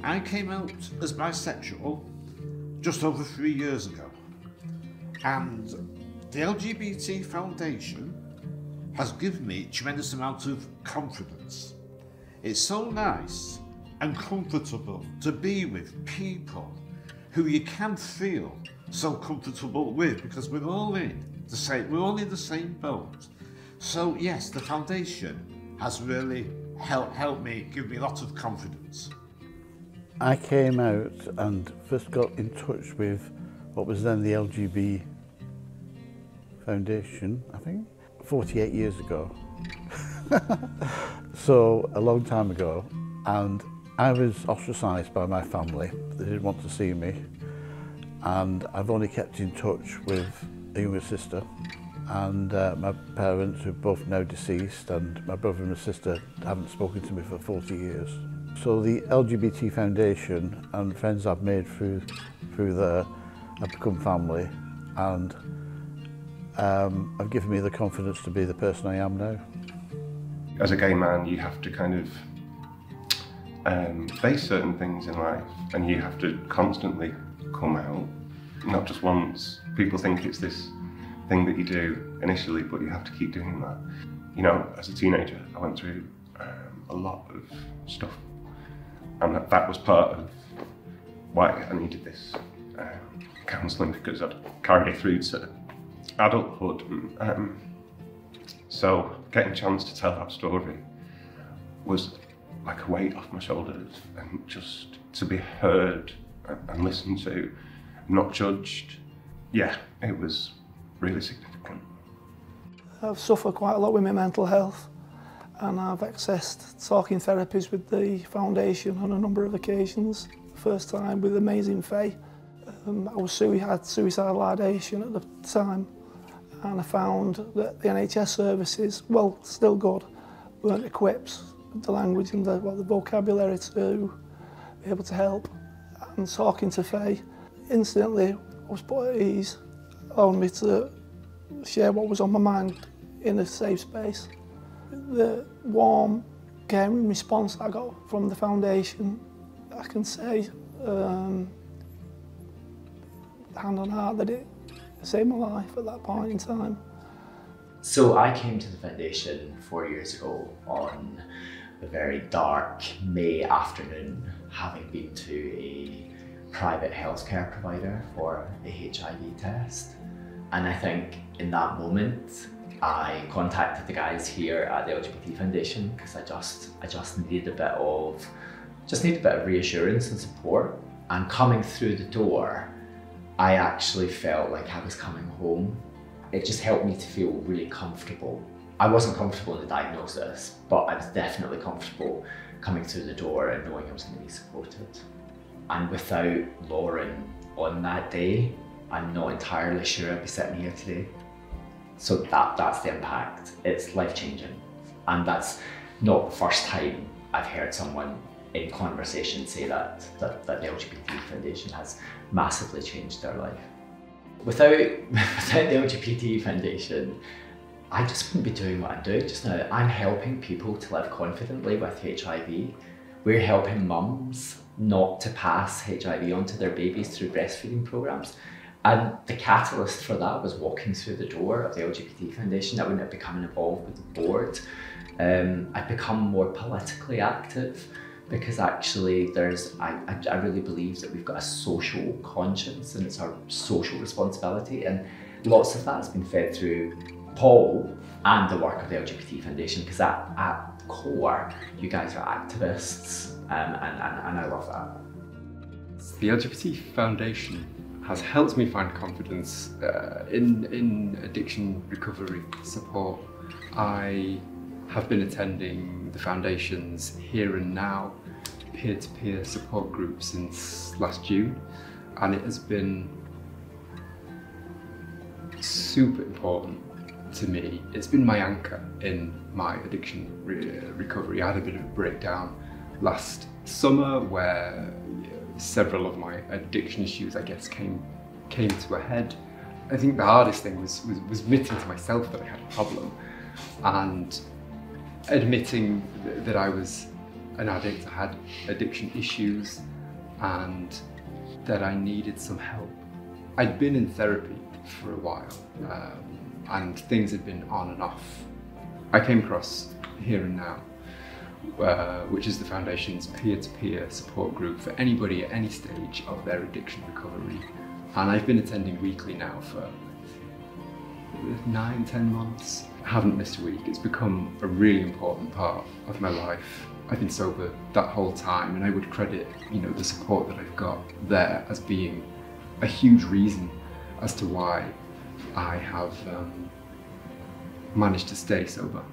I came out as bisexual just over 3 years ago, and the LGBT Foundation has given me a tremendous amount of confidence. It's so nice and comfortable to be with people who you can feel so comfortable with, because we're all in the same boat. So yes, the foundation has really helped me, give me a lot of confidence. I came out and first got in touch with what was then the LGBT Foundation, I think, 48 years ago. So a long time ago, and I was ostracised by my family. They didn't want to see me, and I've only kept in touch with a younger sister and my parents, who are both now deceased, and my brother and my sister haven't spoken to me for 40 years. So the LGBT Foundation and friends I've made through there have become family, and have given me the confidence to be the person I am now. As a gay man, you have to kind of face certain things in life, and you have to constantly come out, not just once. People think it's this thing that you do initially, but you have to keep doing that. You know, as a teenager, I went through a lot of stuff, and that was part of why I needed this counselling, because I'd carried it through to adulthood. So getting a chance to tell that story was like a weight off my shoulders, and just to be heard and listened to, not judged. Yeah, it was really significant. I've suffered quite a lot with my mental health, and I've accessed talking therapies with the foundation on a number of occasions. First time with Amazing Faye. I had suicidal ideation at the time, and I found that the NHS services, well, still good, weren't equipped with the language and the vocabulary to be able to help. And talking to Faye, instantly I was put at ease, allowing me to share what was on my mind in a safe space. The warm, caring response I got from the foundation, I can say, hand on heart, that it saved my life at that point in time. So I came to the foundation 4 years ago on a very dark May afternoon, having been to a private healthcare provider for a HIV test. And I think in that moment, I contacted the guys here at the LGBT Foundation because I just needed a bit of reassurance and support. And coming through the door, I actually felt like I was coming home. It just helped me to feel really comfortable. I wasn't comfortable in the diagnosis, but I was definitely comfortable coming through the door and knowing I was going to be supported. And without Lauren on that day, I'm not entirely sure I'd be sitting here today. So that's the impact. It's life-changing. And that's not the first time I've heard someone in conversation say that the LGBT Foundation has massively changed their life. Without the LGBT Foundation, I just wouldn't be doing what I'm doing just now. I'm helping people to live confidently with HIV. We're helping mums not to pass HIV onto their babies through breastfeeding programs. And the catalyst for that was walking through the door of the LGBT Foundation. I wouldn't have become involved with the board. I've become more politically active because actually I really believe that we've got a social conscience and it's our social responsibility. And lots of that has been fed through Paul and the work of the LGBT Foundation, because at core, you guys are activists, and I love that. The LGBT Foundation has helped me find confidence in addiction recovery support. I have been attending the Foundation's Here and Now peer-to-peer support group since last June, and it has been super important to me. It's been my anchor in my addiction recovery. I had a bit of a breakdown last summer where several of my addiction issues, I guess, came to a head. I think the hardest thing was admitting to myself that I had a problem, and admitting that I was an addict, I had addiction issues, and that I needed some help. I'd been in therapy for a while, and things had been on and off. I came across Here and Now, which is the Foundation's peer-to-peer support group for anybody at any stage of their addiction recovery. And I've been attending weekly now for 9-10 months. I haven't missed a week. It's become a really important part of my life. I've been sober that whole time, and I would credit, the support that I've got there as being a huge reason as to why I have managed to stay sober.